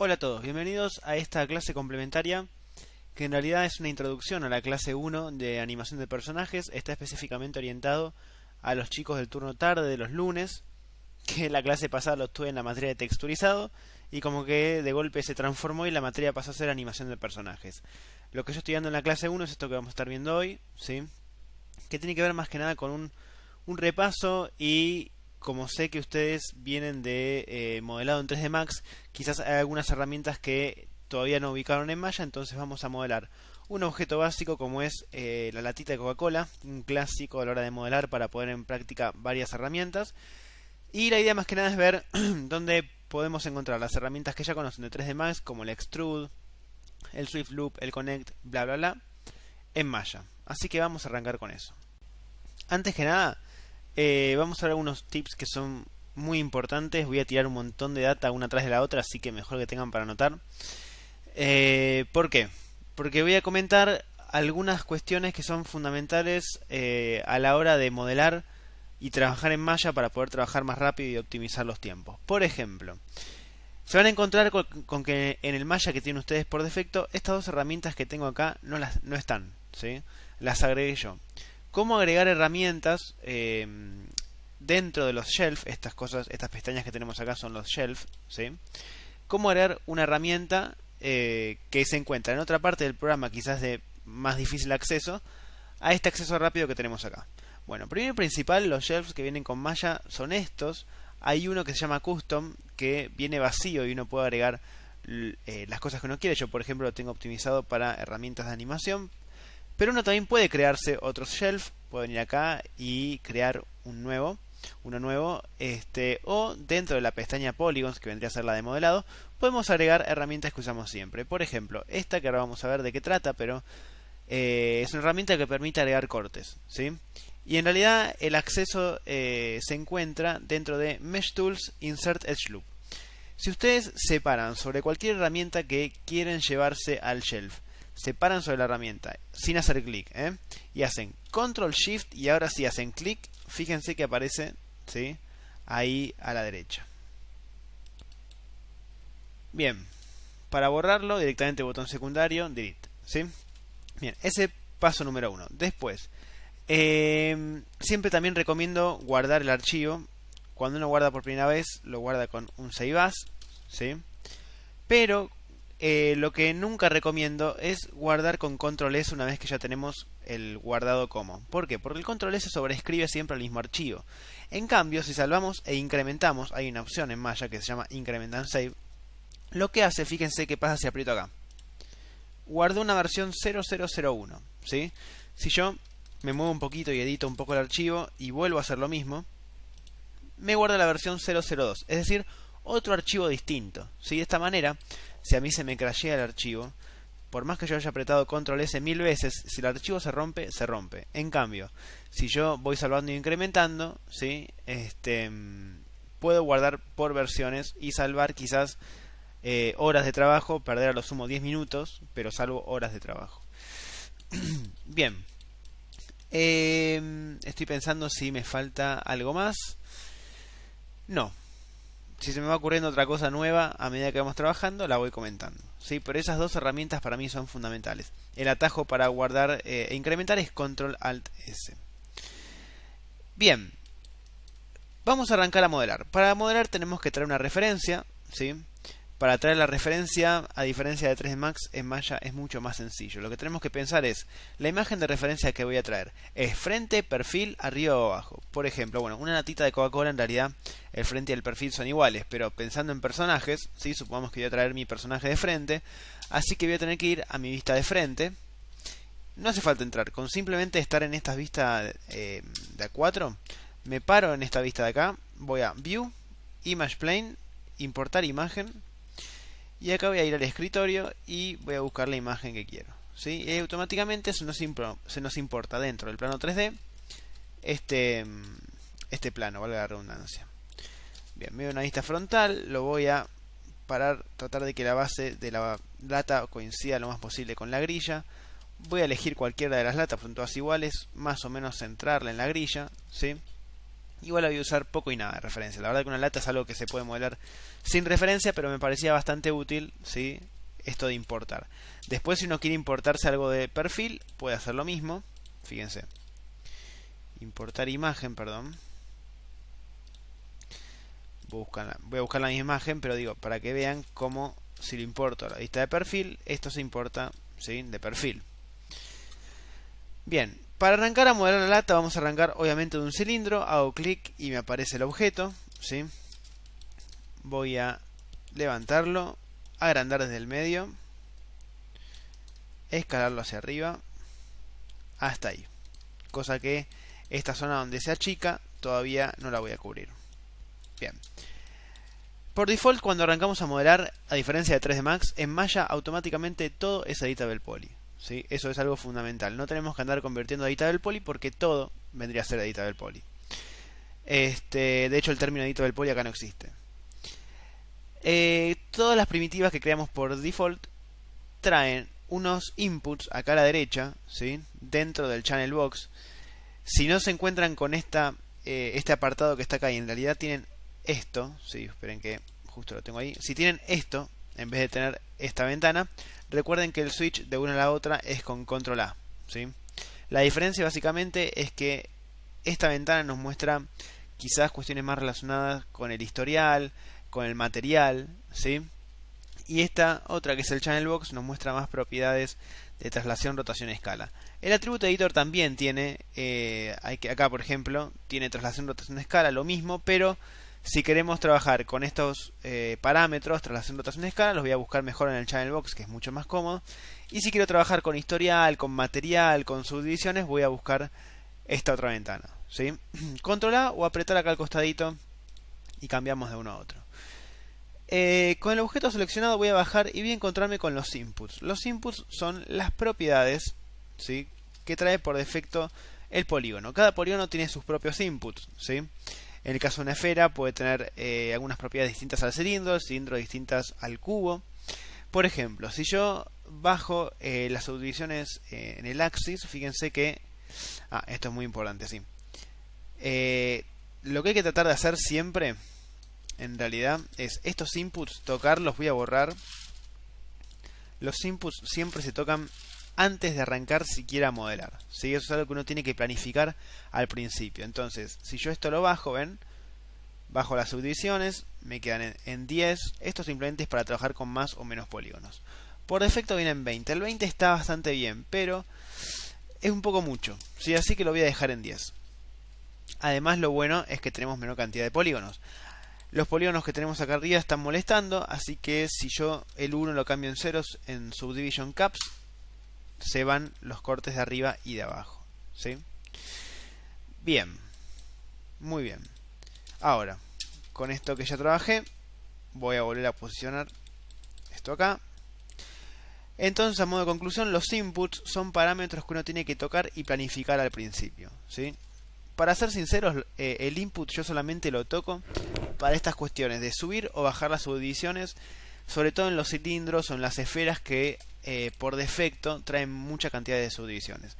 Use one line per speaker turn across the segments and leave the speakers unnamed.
Hola a todos, bienvenidos a esta clase complementaria que en realidad es una introducción a la clase 1 de animación de personajes. Está específicamente orientado a los chicos del turno tarde de los lunes, que la clase pasada lo tuve en la materia de texturizado y como que de golpe se transformó y la materia pasó a ser animación de personajes. Lo que yo estoy dando en la clase 1 es esto que vamos a estar viendo hoy, ¿sí? Que tiene que ver más que nada con un repaso, y como sé que ustedes vienen de modelado en 3D Max, quizás hay algunas herramientas que todavía no ubicaron en Maya, entonces vamos a modelar un objeto básico como es la latita de Coca-Cola, un clásico a la hora de modelar para poner en práctica varias herramientas. Y la idea más que nada es ver dónde podemos encontrar las herramientas que ya conocen de 3D Max, como el Extrude, el Swift Loop, el Connect, bla bla bla, en Maya. Así que vamos a arrancar con eso. Antes que nada, vamos a ver algunos tips que son muy importantes. Voy a tirar un montón de data una tras de la otra, así que mejor que tengan para anotar. ¿Por qué? Porque voy a comentar algunas cuestiones que son fundamentales a la hora de modelar y trabajar en Maya para poder trabajar más rápido y optimizar los tiempos. Por ejemplo, se van a encontrar con que en el Maya que tienen ustedes por defecto, estas dos herramientas que tengo acá no están, ¿sí? Las agregué yo. ¿Cómo agregar herramientas dentro de los shelf? Estas pestañas que tenemos acá son los shelf, ¿sí? ¿Cómo agregar una herramienta que se encuentra en otra parte del programa, quizás de más difícil acceso, a este acceso rápido que tenemos acá? Bueno, primero y principal, los shelves que vienen con Maya son estos. Hay uno que se llama Custom, que viene vacío y uno puede agregar las cosas que uno quiere. Yo, por ejemplo, lo tengo optimizado para herramientas de animación. Pero uno también puede crearse otros shelf, puede venir acá y crear uno nuevo, o dentro de la pestaña Polygons, que vendría a ser la de modelado, podemos agregar herramientas que usamos siempre. Por ejemplo, esta que ahora vamos a ver de qué trata, pero es una herramienta que permite agregar cortes, ¿sí? Y en realidad el acceso se encuentra dentro de Mesh Tools Insert Edge Loop. Si ustedes separan sobre cualquier herramienta que quieren llevarse al shelf, se paran sobre la herramienta sin hacer clic, y hacen Control Shift y ahora sí hacen clic, fíjense que aparece, ¿sí?, ahí a la derecha. Bien, para borrarlo directamente botón secundario, delete, ¿sí? Bien, ese paso número 1. Después, siempre también recomiendo guardar el archivo. Cuando uno guarda por primera vez, lo guarda con un Save As, ¿sí? Pero lo que nunca recomiendo es guardar con Control S una vez que ya tenemos el guardado como. ¿Por qué? Porque el Control S sobreescribe siempre el mismo archivo. En cambio, si salvamos e incrementamos, hay una opción en Maya que se llama Increment and Save. Lo que hace, fíjense qué pasa si aprieto acá. Guardó una versión 0001, ¿sí? Si yo me muevo un poquito y edito un poco el archivo y vuelvo a hacer lo mismo, me guarda la versión 002, es decir, otro archivo distinto, ¿sí? De esta manera, si a mí se me crashea el archivo, por más que yo haya apretado Control S 1000 veces, si el archivo se rompe, se rompe. En cambio, si yo voy salvando e incrementando, ¿sí?, puedo guardar por versiones y salvar quizás horas de trabajo, perder a lo sumo 10 minutos, pero salvo horas de trabajo. Bien. Estoy pensando si me falta algo más. No. Si se me va ocurriendo otra cosa nueva a medida que vamos trabajando, la voy comentando, ¿sí? Pero esas dos herramientas para mí son fundamentales. El atajo para guardar e incrementar es Control Alt S. Bien. Vamos a arrancar a modelar. Para modelar tenemos que traer una referencia, ¿sí? Para traer la referencia, a diferencia de 3D Max, en Maya es mucho más sencillo. Lo que tenemos que pensar es, la imagen de referencia que voy a traer es frente, perfil, arriba o abajo. Por ejemplo, bueno, una latita de Coca-Cola, en realidad el frente y el perfil son iguales, pero pensando en personajes, ¿sí?, supongamos que voy a traer mi personaje de frente, así que voy a tener que ir a mi vista de frente. No hace falta entrar, con simplemente estar en esta vista de A4, me paro en esta vista de acá, voy a View, Image Plane, importar imagen. Y acá voy a ir al escritorio y voy a buscar la imagen que quiero, ¿sí? Y automáticamente se nos importa dentro del plano 3D este plano, valga la redundancia. Bien, me doy una vista frontal, lo voy a parar, tratar de que la base de la lata coincida lo más posible con la grilla. Voy a elegir cualquiera de las latas, son todas iguales, más o menos centrarla en la grilla, ¿sí? Igual voy a usar poco y nada de referencia. La verdad que una lata es algo que se puede modelar sin referencia, pero me parecía bastante útil, ¿sí?, esto de importar. Después, si uno quiere importarse algo de perfil, puede hacer lo mismo. Fíjense. Importar imagen, perdón. Voy a buscar la misma imagen, pero digo, para que vean cómo, si lo importo a la vista de perfil, esto se importa, ¿sí?, de perfil. Bien, para arrancar a modelar la lata, vamos a arrancar obviamente de un cilindro. Hago clic y me aparece el objeto, ¿sí? Voy a levantarlo, agrandar desde el medio, escalarlo hacia arriba, hasta ahí. Cosa que esta zona donde se achica todavía no la voy a cubrir. Bien. Por default, cuando arrancamos a modelar, a diferencia de 3D Max, en Maya automáticamente todo es Editable Poly, ¿sí? Eso es algo fundamental. No tenemos que andar convirtiendo a Editable Poly porque todo vendría a ser Editable Poly. De hecho, el término Editable Poly acá no existe. Todas las primitivas que creamos por default traen unos inputs acá a la derecha, ¿sí?, dentro del channel box. Si no se encuentran con este apartado que está acá y en realidad tienen esto, ¿sí?, esperen que justo lo tengo ahí. Si tienen esto en vez de tener esta ventana, recuerden que el switch de una a la otra es con control A, ¿sí? La diferencia básicamente es que esta ventana nos muestra quizás cuestiones más relacionadas con el historial, con el material, ¿sí? Y esta otra, que es el channel box, nos muestra más propiedades de traslación, rotación, escala. El atributo editor también tiene, acá por ejemplo, tiene traslación, rotación, escala, lo mismo, pero si queremos trabajar con estos parámetros, traslación, rotación, escala, los voy a buscar mejor en el channel box, que es mucho más cómodo. Y si quiero trabajar con historial, con material, con subdivisiones, voy a buscar esta otra ventana, ¿sí? Control A o apretar acá al costadito y cambiamos de uno a otro. Con el objeto seleccionado voy a bajar y voy a encontrarme con los inputs. Los inputs son las propiedades, ¿sí?, que trae por defecto el polígono. Cada polígono tiene sus propios inputs, ¿sí? En el caso de una esfera puede tener algunas propiedades distintas al cilindro, distintas al cubo. Por ejemplo, si yo bajo las subdivisiones en el axis, fíjense que... esto es muy importante, sí. Lo que hay que tratar de hacer siempre, en realidad, es estos inputs, tocarlos, voy a borrar. Los inputs siempre se tocan antes de arrancar siquiera a modelar, ¿sí? Eso es algo que uno tiene que planificar al principio. Entonces, si yo esto lo bajo, ven, bajo las subdivisiones, me quedan en 10. Esto simplemente es para trabajar con más o menos polígonos. Por defecto viene en 20. El 20 está bastante bien, pero es un poco mucho, ¿sí? Así que lo voy a dejar en 10. Además, lo bueno es que tenemos menor cantidad de polígonos. Los polígonos que tenemos acá arriba están molestando, así que si yo el 1 lo cambio en ceros en Subdivision Caps, se van los cortes de arriba y de abajo, ¿sí? Bien, muy bien. Ahora, con esto que ya trabajé, voy a volver a posicionar esto acá. Entonces, a modo de conclusión, los inputs son parámetros que uno tiene que tocar y planificar al principio, ¿sí? Para ser sinceros, el input yo solamente lo toco para estas cuestiones de subir o bajar las subdivisiones, sobre todo en los cilindros o en las esferas que por defecto traen mucha cantidad de subdivisiones.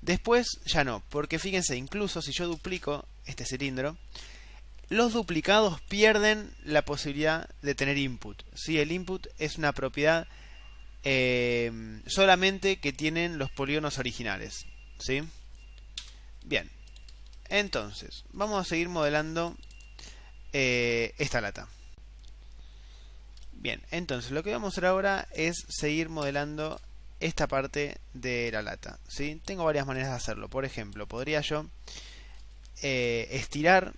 Después ya no, porque fíjense, incluso si yo duplico este cilindro, los duplicados pierden la posibilidad de tener input, ¿sí? El input es una propiedad solamente que tienen los polígonos originales, ¿sí? Bien, entonces vamos a seguir modelando esta lata. Bien, entonces lo que vamos a hacer ahora es seguir modelando esta parte de la lata, ¿sí? Tengo varias maneras de hacerlo. Por ejemplo, podría yo estirar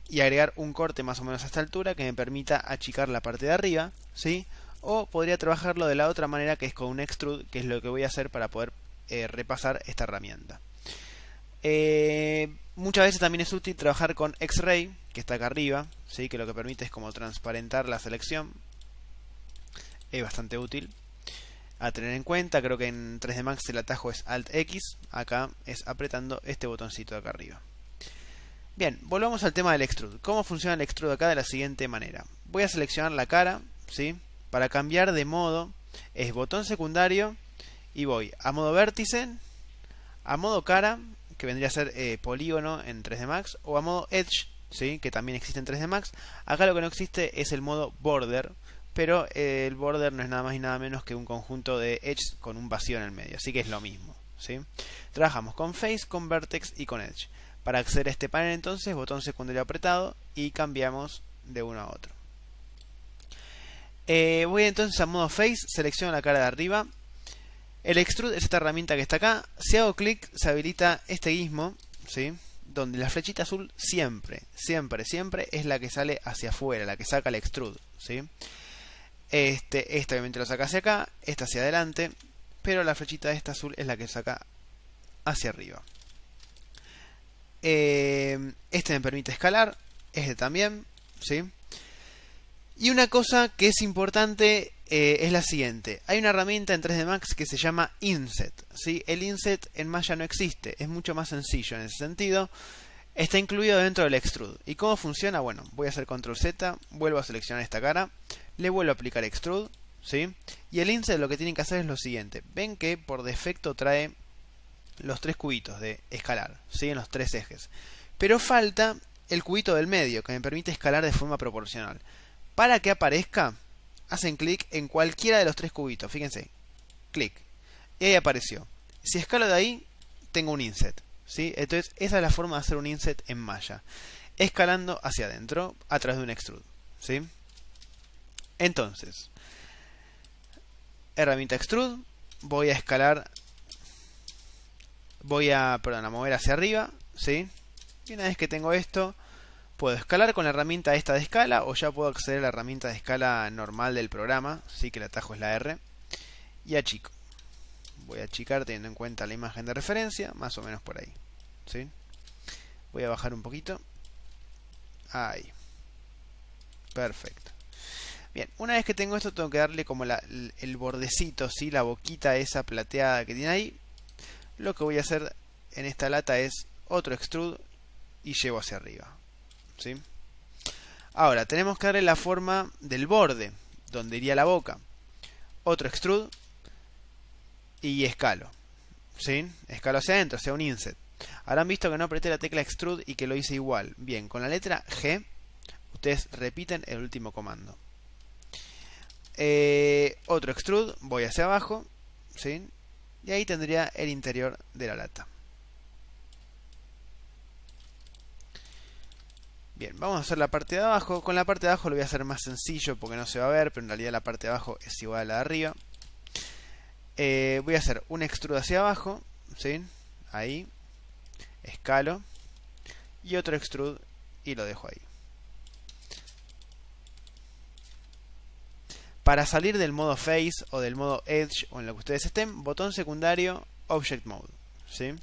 y agregar un corte más o menos a esta altura que me permita achicar la parte de arriba, ¿sí? O podría trabajarlo de la otra manera, que es con un extrude, que es lo que voy a hacer para poder repasar esta herramienta. Muchas veces también es útil trabajar con X-Ray, que está acá arriba, ¿sí? Que lo que permite es como transparentar la selección. Es bastante útil a tener en cuenta. Creo que en 3D Max el atajo es Alt X, acá es apretando este botoncito de acá arriba. Bien, volvamos al tema del extrude. ¿Cómo funciona el extrude acá? De la siguiente manera. Voy a seleccionar la cara, ¿sí? Para cambiar de modo es botón secundario y voy a modo vértice, a modo cara, que vendría a ser polígono en 3D Max, o a modo Edge, ¿sí? Que también existe en 3D Max. Acá lo que no existe es el modo Border, pero el border no es nada más y nada menos que un conjunto de edges con un vacío en el medio, así que es lo mismo, ¿sí? Trabajamos con face, con vertex y con edge. Para acceder a este panel entonces, botón secundario apretado y cambiamos de uno a otro. Voy entonces a modo face, selecciono la cara de arriba. El extrude es esta herramienta que está acá. Si hago clic se habilita este gizmo, ¿sí? Donde la flechita azul siempre es la que sale hacia afuera, la que saca el extrude, ¿sí? Este obviamente lo saca hacia acá, esta hacia adelante, pero la flechita esta azul es la que saca hacia arriba. Este me permite escalar, este también, ¿sí? Y una cosa que es importante es la siguiente. Hay una herramienta en 3D Max que se llama Inset, ¿sí? El Inset en Maya no existe, es mucho más sencillo en ese sentido. Está incluido dentro del Extrude. ¿Y cómo funciona? Bueno, voy a hacer Control Z, vuelvo a seleccionar esta cara, le vuelvo a aplicar Extrude, ¿sí? Y el Inset lo que tienen que hacer es lo siguiente. Ven que por defecto trae los tres cubitos de escalar, ¿sí? En los tres ejes. Pero falta el cubito del medio, que me permite escalar de forma proporcional. Para que aparezca, hacen clic en cualquiera de los tres cubitos, fíjense, clic, y ahí apareció. Si escalo de ahí, tengo un Inset, ¿sí? Entonces esa es la forma de hacer un Inset en Maya, escalando hacia adentro a través de un Extrude, ¿sí? Entonces, herramienta Extrude, voy a escalar, a mover hacia arriba, ¿sí? Y una vez que tengo esto, puedo escalar con la herramienta esta de escala, o ya puedo acceder a la herramienta de escala normal del programa, sí, que el atajo es la R, y achico. Voy a achicar teniendo en cuenta la imagen de referencia, más o menos por ahí, ¿sí? Voy a bajar un poquito. Ahí. Perfecto. Bien, una vez que tengo esto, tengo que darle como el bordecito, ¿sí? La boquita esa plateada que tiene ahí. Lo que voy a hacer en esta lata es otro extrude y llevo hacia arriba, ¿sí? Ahora, tenemos que darle la forma del borde, donde iría la boca. Otro extrude y escalo, ¿sí? Escalo hacia adentro, sea un inset. Habrán visto que no apreté la tecla extrude y que lo hice igual. Bien, con la letra G, ustedes repiten el último comando. Otro extrude, voy hacia abajo, ¿sí? Y ahí tendría el interior de la lata. Bien, vamos a hacer la parte de abajo. Con la parte de abajo lo voy a hacer más sencillo porque no se va a ver, pero en realidad la parte de abajo es igual a la de arriba. Voy a hacer un extrude hacia abajo, ¿sí? Ahí, escalo, y otro extrude y lo dejo ahí. Para salir del modo Face o del modo Edge o en lo que ustedes estén, botón secundario Object Mode, ¿sí?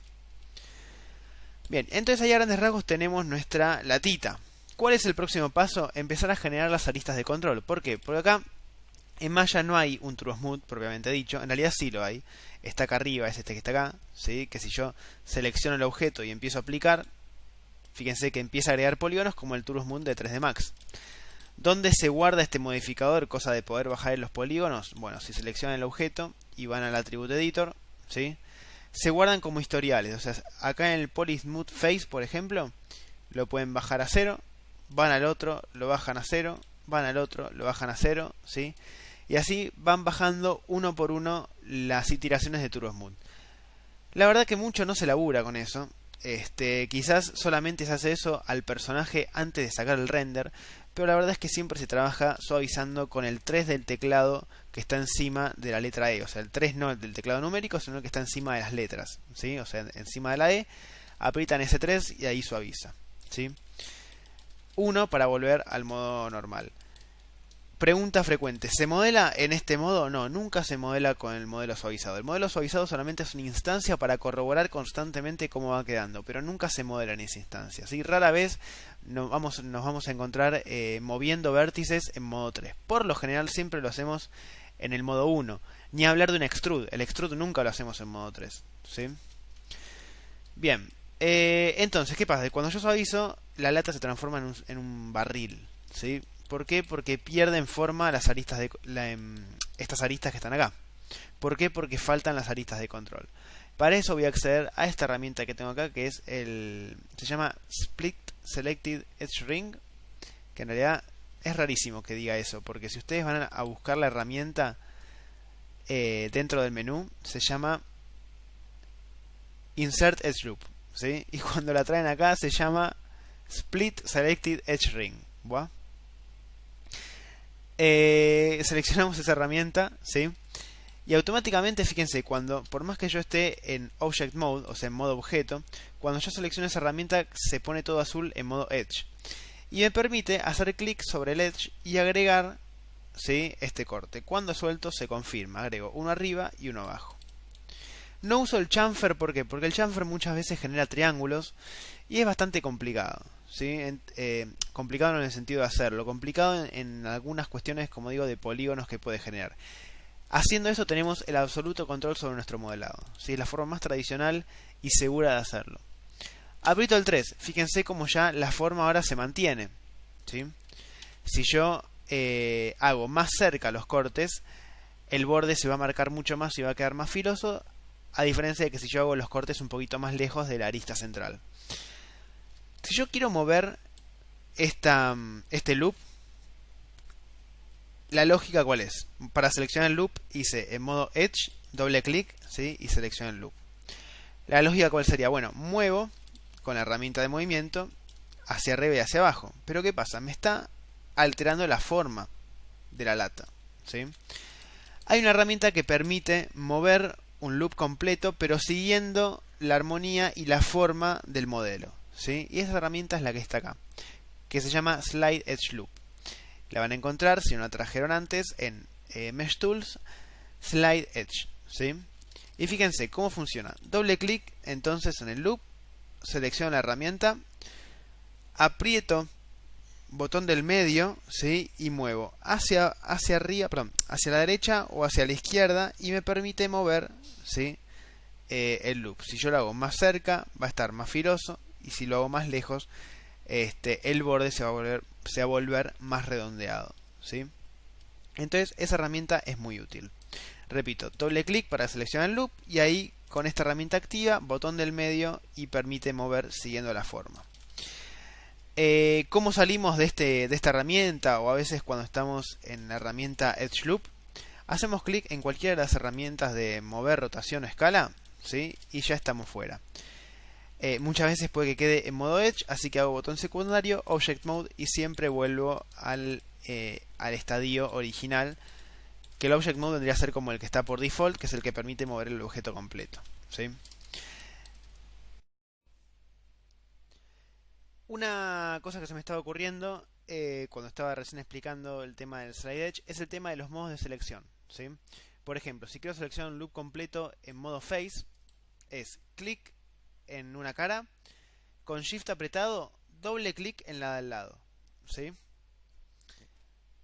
Bien, entonces ahí a grandes rasgos tenemos nuestra latita. ¿Cuál es el próximo paso? Empezar a generar las aristas de control. ¿Por qué? Porque acá en Maya no hay un True Smooth propiamente dicho. En realidad sí lo hay. Está acá arriba, es este que está acá, ¿sí? Que si yo selecciono el objeto y empiezo a aplicar, fíjense que empieza a agregar polígonos como el True Smooth de 3D Max. ¿Dónde se guarda este modificador? Cosa de poder bajar en los polígonos. Bueno, si seleccionan el objeto y van al Attribute Editor, ¿sí? Se guardan como historiales. O sea, acá en el Poly Smooth Face, por ejemplo, lo pueden bajar a 0, van al otro, lo bajan a 0, van al otro, lo bajan a 0, ¿sí? Y así van bajando uno por uno las iteraciones de True Smooth. La verdad que mucho no se labura con eso. Quizás solamente se hace eso al personaje antes de sacar el render, pero la verdad es que siempre se trabaja suavizando con el 3 del teclado que está encima de la letra E. O sea, el 3 no del teclado numérico, sino que está encima de las letras, ¿sí? O sea, encima de la E, aprietan ese 3 y ahí suaviza, ¿sí? 1 para volver al modo normal. Pregunta frecuente, ¿se modela en este modo? No, nunca se modela con el modelo suavizado. El modelo suavizado solamente es una instancia para corroborar constantemente cómo va quedando, pero nunca se modela en esa instancia, ¿sí? Rara vez nos vamos a encontrar moviendo vértices en modo 3. Por lo general siempre lo hacemos en el modo 1. Ni hablar de un extrude. El extrude nunca lo hacemos en modo 3, ¿sí? Bien, entonces, ¿qué pasa? Cuando yo suavizo, la lata se transforma en un barril, ¿sí? ¿Por qué? Porque pierden forma las aristas estas aristas que están acá. ¿Por qué? Porque faltan las aristas de control. Para eso voy a acceder a esta herramienta que tengo acá, que es se llama Split Selected Edge Ring, que en realidad es rarísimo que diga eso, porque si ustedes van a buscar la herramienta dentro del menú, se llama Insert Edge Loop, ¿sí? Y cuando la traen acá se llama Split Selected Edge Ring. ¿Buah? Seleccionamos esa herramienta, ¿sí? Y automáticamente, fíjense, por más que yo esté en Object Mode, o sea, en modo objeto, cuando yo selecciono esa herramienta se pone todo azul en modo Edge. Y me permite hacer clic sobre el Edge y agregar, ¿sí?, este corte. Cuando suelto se confirma, agrego uno arriba y uno abajo. No uso el chamfer, ¿por qué? Porque el chamfer muchas veces genera triángulos y es bastante complicado, ¿sí? Complicado en el sentido de hacerlo, complicado en algunas cuestiones, como digo, de polígonos que puede generar. Haciendo eso tenemos el absoluto control sobre nuestro modelado, ¿sí? Es la forma más tradicional y segura de hacerlo. Aprieto el 3, fíjense cómo ya la forma ahora se mantiene, ¿sí? Si yo hago más cerca los cortes, el borde se va a marcar mucho más y va a quedar más filoso, a diferencia de que si yo hago los cortes un poquito más lejos de la arista central. Si yo quiero mover este loop, la lógica ¿cuál es? Para seleccionar el loop hice en modo Edge, doble clic, ¿sí?, y selecciono el loop. La lógica ¿cuál sería? Bueno, muevo con la herramienta de movimiento hacia arriba y hacia abajo. Pero ¿qué pasa? Me está alterando la forma de la lata, ¿sí? Hay una herramienta que permite mover un loop completo, pero siguiendo la armonía y la forma del modelo, ¿sí? Y esa herramienta es la que está acá, que se llama Slide Edge Loop. La van a encontrar, si no la trajeron antes, en Mesh Tools, Slide Edge, ¿sí? Y fíjense cómo funciona. Doble clic entonces en el loop, selecciono la herramienta, aprieto botón del medio, ¿sí?, y muevo hacia arriba, perdón, hacia la derecha o hacia la izquierda, y me permite mover, ¿sí?, el loop. Si yo lo hago más cerca va a estar más filoso, y si lo hago más lejos, el borde se va a volver más redondeado, ¿sí? Entonces esa herramienta es muy útil. Repito, doble clic para seleccionar el loop, y ahí con esta herramienta activa, botón del medio y permite mover siguiendo la forma. ¿Cómo salimos de esta herramienta? O a veces cuando estamos en la herramienta Edge Loop, hacemos clic en cualquiera de las herramientas de mover, rotación o escala, ¿sí?, y ya estamos fuera. Muchas veces puede que quede en modo Edge, así que hago botón secundario, Object Mode, y siempre vuelvo al estadio original, que el Object Mode vendría a ser como el que está por default, que es el que permite mover el objeto completo, ¿sí? Una cosa que se me estaba ocurriendo cuando estaba recién explicando el tema del Slide Edge es el tema de los modos de selección, ¿sí? Por ejemplo, si quiero seleccionar un loop completo en modo Face, es clic en una cara, con Shift apretado, doble clic en la de al lado, ¿sí?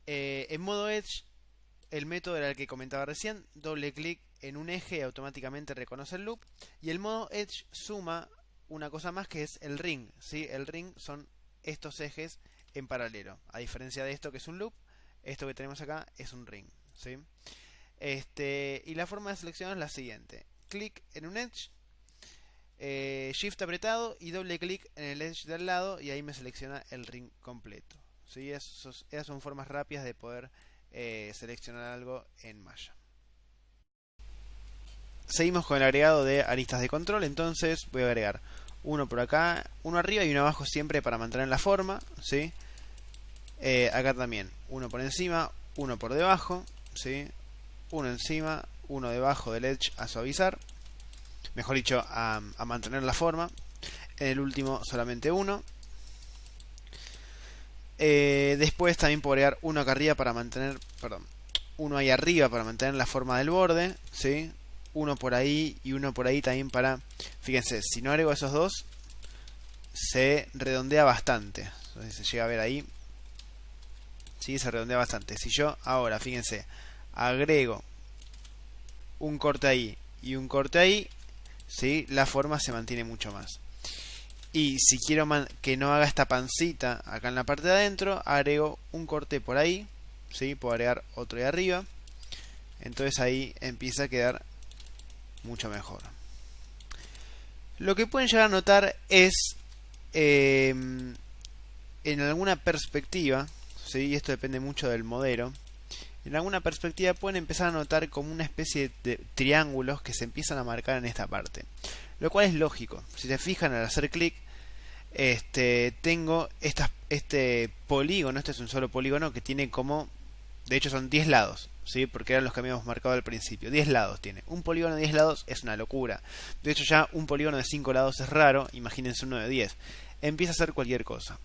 En modo Edge, el método era el que comentaba recién, doble clic en un eje y automáticamente reconoce el loop, y el modo Edge suma una cosa más, que es el ring, ¿sí? El ring son estos ejes en paralelo, a diferencia de esto que es un loop, esto que tenemos acá es un ring, ¿sí? Y la forma de selección es la siguiente: clic en un edge, Shift apretado y doble clic en el edge del lado, y ahí me selecciona el ring completo, ¿sí? Esas son formas rápidas de poder seleccionar algo en Maya. Seguimos con el agregado de aristas de control. Entonces voy a agregar uno por acá, uno arriba y uno abajo, siempre para mantener la forma, ¿sí? Acá también uno por encima, uno por debajo, ¿sí? Uno encima, uno debajo del edge a suavizar, mejor dicho, a mantener la forma. En el último solamente uno. Después también puedo agregar uno acá arriba para mantener, perdón, uno ahí arriba para mantener la forma del borde, ¿sí? Uno por ahí y uno por ahí también para... Fíjense, si no agrego esos dos, se redondea bastante. Entonces se llega a ver ahí. Sí, se redondea bastante. Si yo ahora, fíjense, agrego un corte ahí y un corte ahí, ¿sí?, la forma se mantiene mucho más. Y si quiero que no haga esta pancita acá en la parte de adentro, agrego un corte por ahí, ¿sí? Puedo agregar otro de arriba. Entonces ahí empieza a quedar mucho mejor. Lo que pueden llegar a notar es en alguna perspectiva, ¿sí? Esto depende mucho del modelo. En alguna perspectiva pueden empezar a notar como una especie de triángulos que se empiezan a marcar en esta parte. Lo cual es lógico. Si se fijan al hacer clic, tengo este polígono, este es un solo polígono que tiene como, de hecho son 10 lados, ¿sí? Porque eran los que habíamos marcado al principio. 10 lados tiene. Un polígono de 10 lados es una locura. De hecho ya un polígono de 5 lados es raro, imagínense uno de 10. Empieza a hacer cualquier cosa.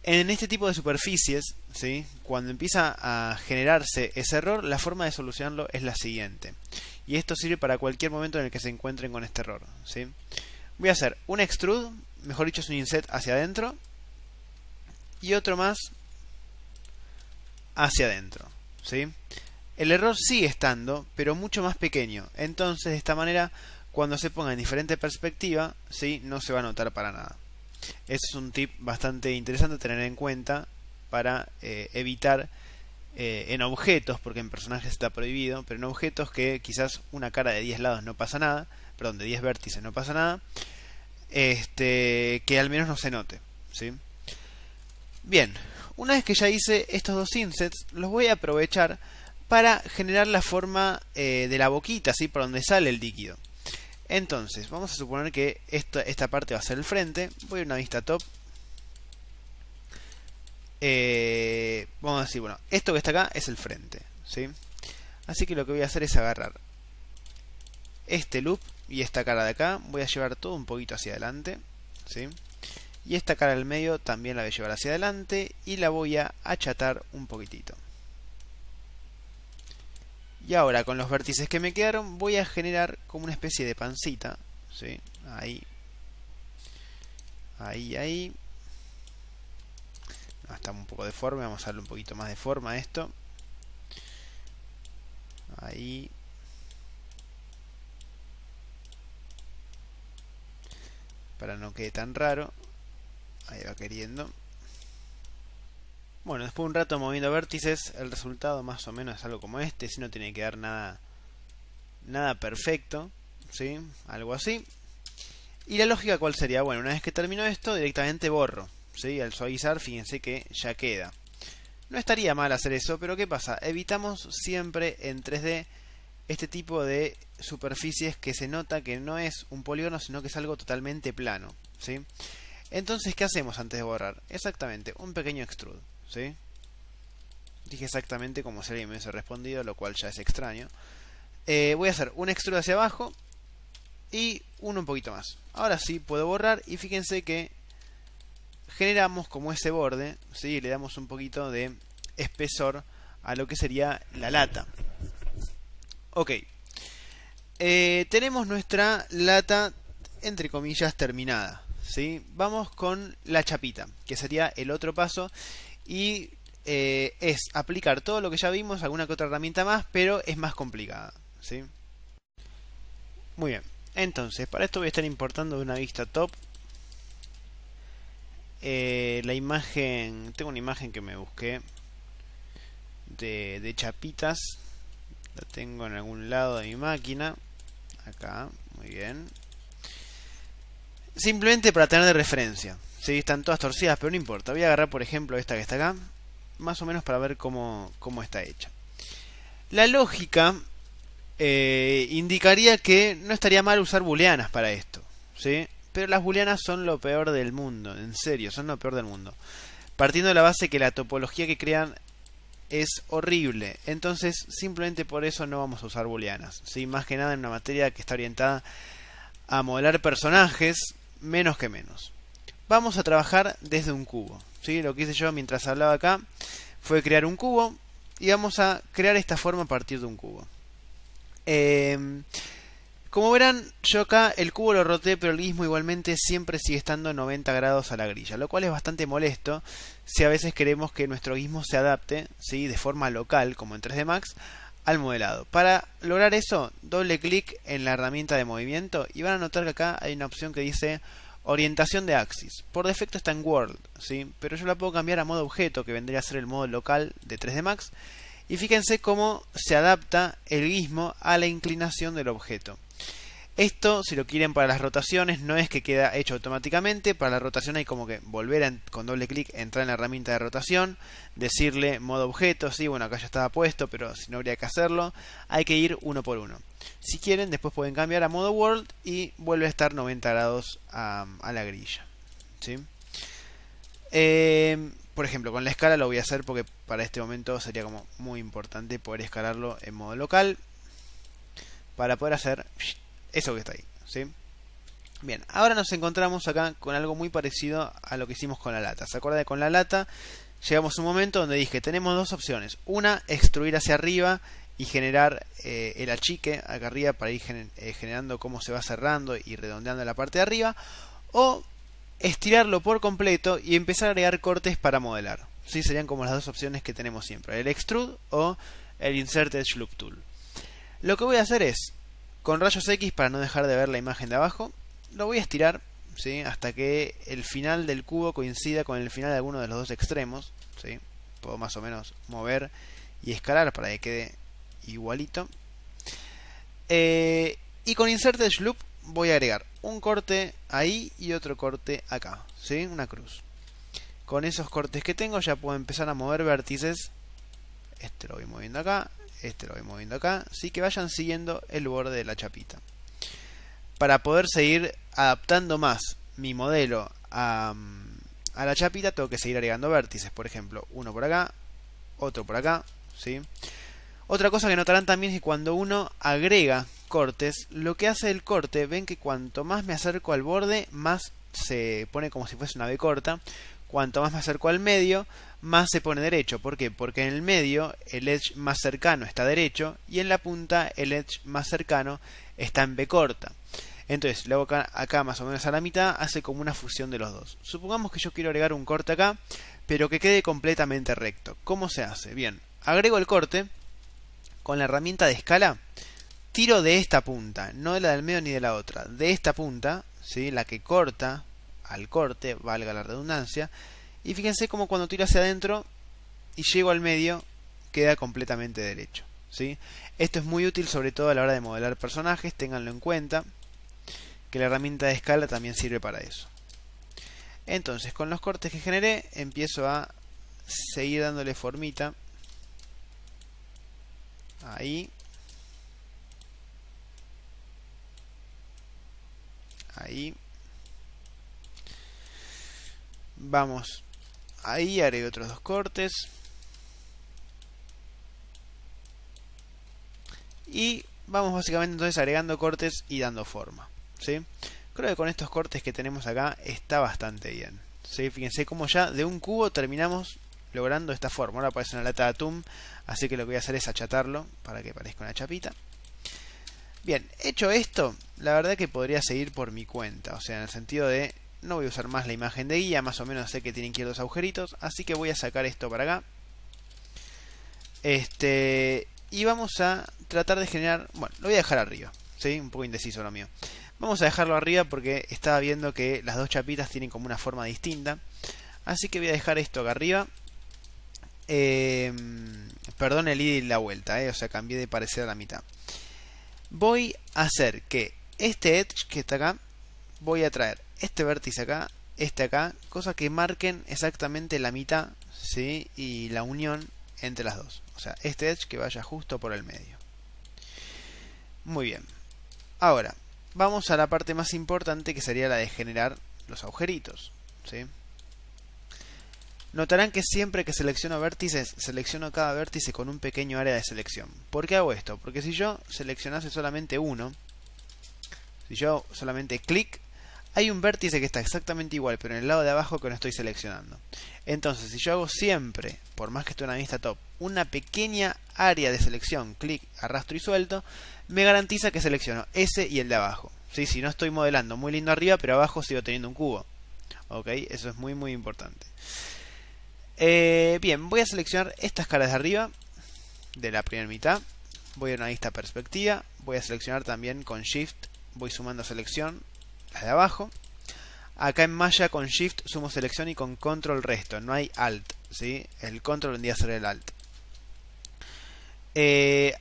En este tipo de superficies, ¿sí? Cuando empieza a generarse ese error, la forma de solucionarlo es la siguiente. Y esto sirve para cualquier momento en el que se encuentren con este error, ¿sí? Voy a hacer un extrude, mejor dicho es un inset hacia adentro, y otro más hacia adentro, ¿sí? El error sigue estando, pero mucho más pequeño. Entonces, de esta manera, cuando se ponga en diferente perspectiva, ¿sí? No se va a notar para nada. Ese es un tip bastante interesante a tener en cuenta para evitar en objetos, porque en personajes está prohibido, pero en objetos que quizás una cara de 10 lados no pasa nada, perdón, de 10 vértices no pasa nada, que al menos no se note, ¿sí? Bien, una vez que ya hice estos dos insets, los voy a aprovechar para generar la forma de la boquita, ¿sí? Por donde sale el líquido. Entonces, vamos a suponer que esta parte va a ser el frente. Voy a una vista top. Vamos a decir, bueno, esto que está acá es el frente, ¿sí? Así que lo que voy a hacer es agarrar este loop y esta cara de acá. Voy a llevar todo un poquito hacia adelante, ¿sí? Y esta cara del medio también la voy a llevar hacia adelante y la voy a achatar un poquitito. Y ahora con los vértices que me quedaron voy a generar como una especie de pancita, ¿sí? Ahí. Ahí. No, está un poco deforme, vamos a darle un poquito más de forma a esto. Ahí. Para no quede tan raro. Ahí va queriendo. Bueno, después de un rato moviendo vértices, el resultado más o menos es algo como este, si no tiene que dar nada perfecto, ¿sí? Algo así. ¿Y la lógica cuál sería? Bueno, una vez que termino esto, directamente borro, ¿sí? Al suavizar, fíjense que ya queda. No estaría mal hacer eso, pero ¿qué pasa? Evitamos siempre en 3D este tipo de superficies que se nota que no es un polígono, sino que es algo totalmente plano, ¿sí? Entonces, ¿qué hacemos antes de borrar? Exactamente, un pequeño extrude, ¿sí? Dije exactamente como si alguien me hubiese respondido, lo cual ya es extraño. Voy a hacer un extrude hacia abajo y uno un poquito más. Ahora sí puedo borrar y fíjense que generamos como ese borde, ¿sí? Le damos un poquito de espesor a lo que sería la lata. Ok. Tenemos nuestra lata, entre comillas, terminada, ¿sí? Vamos con la chapita, que sería el otro paso. Y es aplicar todo lo que ya vimos, alguna que otra herramienta más, pero es más complicada, ¿sí? Muy bien. Entonces, para esto voy a estar importando de una vista top la imagen. Tengo una imagen que me busqué de chapitas. La tengo en algún lado de mi máquina. Acá, muy bien. Simplemente para tener de referencia, ¿sí? Están todas torcidas, pero no importa. Voy a agarrar, por ejemplo, esta que está acá, más o menos para ver cómo está hecha. La lógica indicaría que no estaría mal usar booleanas para esto, ¿sí? Pero las booleanas son lo peor del mundo, en serio, son lo peor del mundo. Partiendo de la base que la topología que crean es horrible, entonces simplemente por eso no vamos a usar booleanas, ¿sí? Más que nada en una materia que está orientada a modelar personajes, menos que menos. Vamos a trabajar desde un cubo, ¿sí? Lo que hice yo mientras hablaba acá fue crear un cubo y vamos a crear esta forma a partir de un cubo. Como verán, yo acá el cubo lo roté, pero el gizmo igualmente siempre sigue estando 90 grados a la grilla, lo cual es bastante molesto si a veces queremos que nuestro gizmo se adapte, ¿sí? De forma local, como en 3D Max, al modelado. Para lograr eso, doble clic en la herramienta de movimiento y van a notar que acá hay una opción que dice orientación de axis. Por defecto está en World, ¿sí? Pero yo la puedo cambiar a modo objeto, que vendría a ser el modo local de 3D Max. Y fíjense cómo se adapta el gizmo a la inclinación del objeto. Esto, si lo quieren para las rotaciones, no es que queda hecho automáticamente. Para la rotación hay como que volver con doble clic, entrar en la herramienta de rotación, decirle modo objeto, sí, bueno, acá ya estaba puesto, pero si no habría que hacerlo, hay que ir uno por uno. Si quieren, después pueden cambiar a modo world y vuelve a estar 90 grados a la grilla, ¿sí? Por ejemplo, con la escala lo voy a hacer porque para este momento sería como muy importante poder escalarlo en modo local para poder hacer eso que está ahí, ¿sí? Bien, ahora nos encontramos acá con algo muy parecido a lo que hicimos con la lata. ¿Se acuerdan de con la lata? Llegamos a un momento donde dije, tenemos dos opciones. Una, extruir hacia arriba y generar el achique acá arriba para ir generando cómo se va cerrando y redondeando la parte de arriba. O estirarlo por completo y empezar a agregar cortes para modelar. ¿Sí? Serían como las dos opciones que tenemos siempre. El extrude o el insert edge loop tool. Lo que voy a hacer es, con rayos X, para no dejar de ver la imagen de abajo, lo voy a estirar, ¿sí? Hasta que el final del cubo coincida con el final de alguno de los dos extremos, ¿sí? Puedo más o menos mover y escalar para que quede igualito. Y con Insert Edge Loop voy a agregar un corte ahí y otro corte acá, ¿sí? Una cruz. Con esos cortes que tengo ya puedo empezar a mover vértices. Este lo voy moviendo acá, este lo voy moviendo acá, así que vayan siguiendo el borde de la chapita. Para poder seguir adaptando más mi modelo a la chapita, tengo que seguir agregando vértices. Por ejemplo, uno por acá, otro por acá, ¿sí? Otra cosa que notarán también es que cuando uno agrega cortes, lo que hace el corte, ven que cuanto más me acerco al borde, más se pone como si fuese una B corta. Cuanto más me acerco al medio, más se pone derecho. ¿Por qué? Porque en el medio el edge más cercano está derecho y en la punta el edge más cercano está en B corta. Entonces, luego acá más o menos a la mitad hace como una fusión de los dos. Supongamos que yo quiero agregar un corte acá, pero que quede completamente recto. ¿Cómo se hace? Bien, agrego el corte con la herramienta de escala. Tiro de esta punta, no de la del medio ni de la otra, de esta punta, ¿sí? La que corta al corte, valga la redundancia, y fíjense como cuando tiro hacia adentro y llego al medio queda completamente derecho, ¿sí? Esto es muy útil sobre todo a la hora de modelar personajes, ténganlo en cuenta, que la herramienta de escala también sirve para eso. Entonces, con los cortes que generé, empiezo a seguir dándole formita, ahí, ahí, vamos, ahí haré otros dos cortes y vamos básicamente entonces agregando cortes y dando forma, ¿sí? Creo que con estos cortes que tenemos acá está bastante bien, ¿sí? Fíjense cómo ya de un cubo terminamos logrando esta forma. Ahora parece una lata de atún, así que lo que voy a hacer es achatarlo para que parezca una chapita. Bien, hecho esto, la verdad que podría seguir por mi cuenta, o sea, en el sentido de no voy a usar más la imagen de guía, más o menos sé que tienen que ir dos agujeritos, así que voy a sacar esto para acá. Y vamos a tratar de generar, bueno, lo voy a dejar arriba, ¿sí? Un poco indeciso lo mío. Vamos a dejarlo arriba porque estaba viendo que las dos chapitas tienen como una forma distinta, así que voy a dejar esto acá arriba. Perdón el ida y la vuelta, o sea, cambié de parecer a la mitad. Voy a hacer que este edge que está acá, voy a traer este vértice acá, este acá, cosa que marquen exactamente la mitad, ¿sí? Y la unión entre las dos. O sea, este edge que vaya justo por el medio. Muy bien. Ahora, vamos a la parte más importante, que sería la de generar los agujeritos, ¿sí? Notarán que siempre que selecciono vértices, selecciono cada vértice con un pequeño área de selección. ¿Por qué hago esto? Porque si yo seleccionase solamente uno, si yo solamente clic, hay un vértice que está exactamente igual, pero en el lado de abajo que no estoy seleccionando. Entonces, si yo hago siempre, por más que esté en una vista top, una pequeña área de selección, clic, arrastro y suelto, me garantiza que selecciono ese y el de abajo. ¿Sí? Si no estoy modelando muy lindo arriba, pero abajo sigo teniendo un cubo. ¿Ok? Eso es muy muy importante. Bien, voy a seleccionar estas caras de arriba, de la primera mitad. Voy a una vista perspectiva. Voy a seleccionar también con Shift, voy sumando selección, las de abajo. Acá en malla con Shift sumo selección y con Control resto, no hay Alt, ¿sí? El Control vendría a ser el Alt.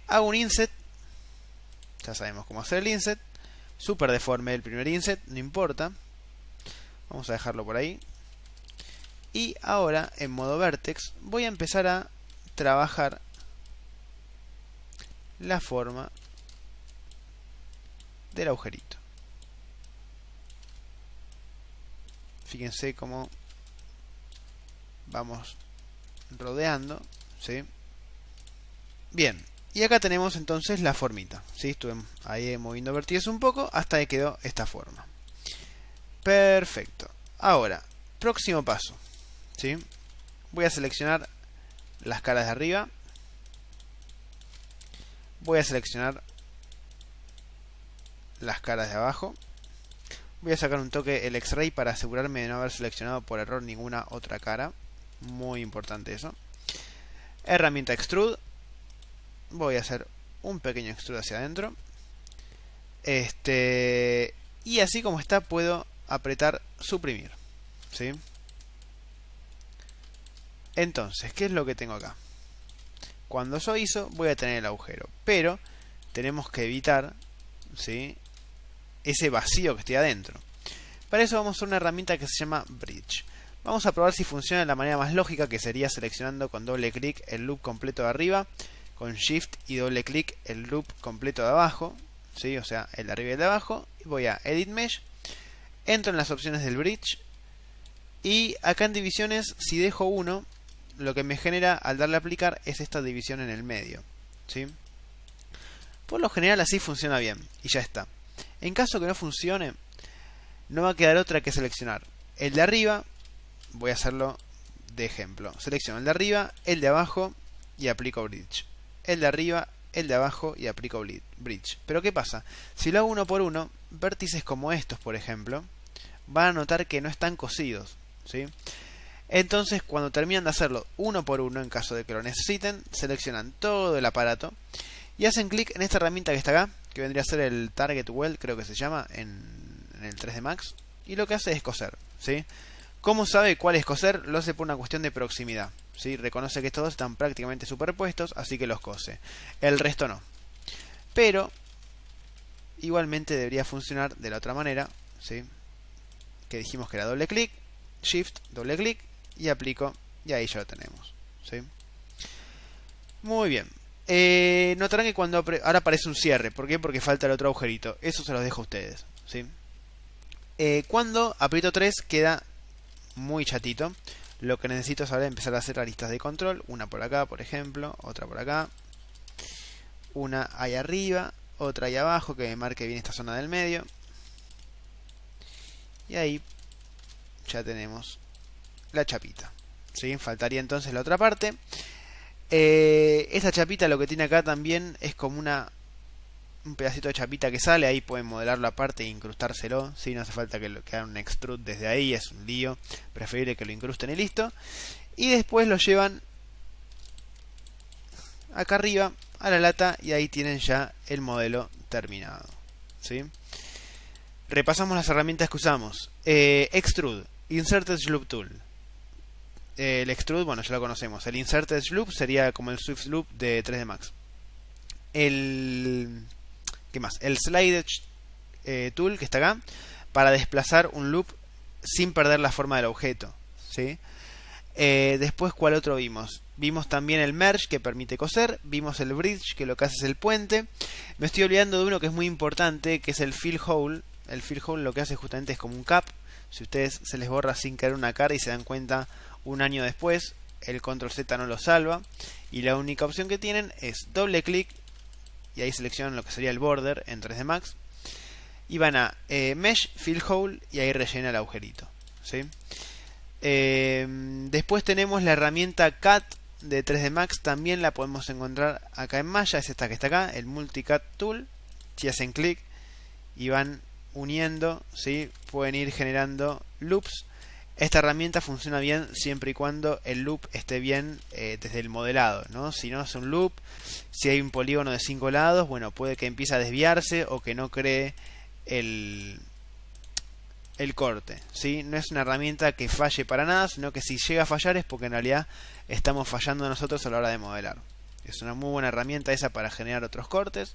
Hago un Inset, ya sabemos cómo hacer el Inset. súper deforme el primer inset, no importa. Vamos a dejarlo por ahí. Y ahora, en modo Vertex, voy a empezar a trabajar la forma del agujerito. Fíjense cómo vamos rodeando, ¿sí? Bien, y acá tenemos entonces la formita, ¿sí? Estuve ahí moviendo vertices un poco hasta que quedó esta forma. Perfecto. Ahora, próximo paso, ¿sí? Voy a seleccionar las caras de arriba. Voy a seleccionar las caras de abajo. Voy a sacar un toque el X-Ray para asegurarme de no haber seleccionado por error ninguna otra cara. Muy importante eso. Herramienta Extrude. Voy a hacer un pequeño extrude hacia adentro. Y así como está puedo apretar suprimir, ¿sí? Entonces, ¿qué es lo que tengo acá? Cuando yo ISO voy a tener el agujero, pero tenemos que evitar, ¿sí?, ese vacío que esté adentro. Para eso vamos a usar una herramienta que se llama Bridge. Vamos a probar si funciona de la manera más lógica, que sería seleccionando con doble clic el loop completo de arriba, con Shift y doble clic el loop completo de abajo, ¿sí? O sea, el de arriba y el de abajo. Voy a Edit Mesh, entro en las opciones del Bridge y acá en divisiones, si dejo 1, lo que me genera al darle a aplicar es esta división en el medio, ¿sí? Por lo general así funciona bien y ya está. En caso que no funcione, no va a quedar otra que seleccionar el de arriba. Voy a hacerlo de ejemplo. Selecciono el de arriba, el de abajo y aplico Bridge. El de arriba, el de abajo y aplico Bridge. Pero ¿qué pasa? Si lo hago uno por uno, vértices como estos, por ejemplo, van a notar que no están cosidos, ¿sí? Entonces, cuando terminan de hacerlo uno por uno, en caso de que lo necesiten, seleccionan todo el aparato y hacen clic en esta herramienta que está acá, que vendría a ser el Target Weld, creo que se llama, en el 3D Max, y lo que hace es coser, ¿sí? ¿Cómo sabe cuál es coser? Lo hace por una cuestión de proximidad, ¿sí? Reconoce que todos están prácticamente superpuestos, así que los cose. El resto no. Pero igualmente debería funcionar de la otra manera, ¿sí? Que dijimos que era doble clic, Shift, doble clic y aplico, y ahí ya lo tenemos, ¿sí? Muy bien. Notarán que cuando ahora aparece un cierre. ¿Por qué? Porque falta el otro agujerito. Eso se los dejo a ustedes, ¿sí? Cuando aprieto 3 queda muy chatito. Lo que necesito es ahora empezar a hacer aristas de control. Una por acá, por ejemplo. Otra por acá. Una ahí arriba. Otra ahí abajo, que me marque bien esta zona del medio. Y ahí ya tenemos la chapita, ¿sí? Faltaría entonces la otra parte. Esta chapita lo que tiene acá también es como un pedacito de chapita que sale. Ahí pueden modelarlo aparte e incrustárselo, ¿sí? No hace falta que hagan un extrude desde ahí, es un lío. Preferible que lo incrusten y listo. Y después lo llevan acá arriba a la lata y ahí tienen ya el modelo terminado, ¿sí? Repasamos las herramientas que usamos. Extrude, Insert Edge Loop Tool. El Extrude, bueno, ya lo conocemos. El Insert Edge Loop sería como el Swift Loop de 3D Max. ¿Qué más? El Slide Edge Tool, que está acá, para desplazar un loop sin perder la forma del objeto, ¿sí? Después, ¿cuál otro vimos? Vimos también el Merge, que permite coser. Vimos el Bridge, que lo que hace es el puente. Me estoy olvidando de uno que es muy importante, que es el Fill Hole. El Fill Hole lo que hace justamente es como un cap. Si ustedes se les borra sin caer una cara y se dan cuenta un año después, el Control Z no lo salva. Y la única opción que tienen es doble clic y ahí seleccionan lo que sería el border en 3D Max. Y van a Mesh, Fill Hole y ahí rellena el agujerito, ¿sí? Después tenemos la herramienta Cut de 3D Max. También la podemos encontrar acá en Maya. Es esta que está acá, el Multicut Tool. Si hacen clic y van uniendo, ¿sí?, pueden ir generando loops. Esta herramienta funciona bien siempre y cuando el loop esté bien desde el modelado, ¿no? Si no es un loop, si hay un polígono de 5 lados, bueno, puede que empiece a desviarse o que no cree el corte, ¿sí? No es una herramienta que falle para nada, sino que si llega a fallar es porque en realidad estamos fallando nosotros a la hora de modelar. Es una muy buena herramienta esa para generar otros cortes.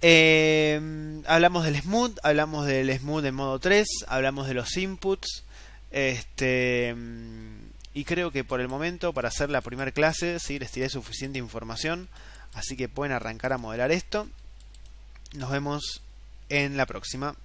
Hablamos del smooth, hablamos del smooth en modo 3, hablamos de los inputs. Y creo que por el momento, para hacer la primera clase, ¿sí? Les tiré suficiente información, así que pueden arrancar a modelar esto. Nos vemos en la próxima.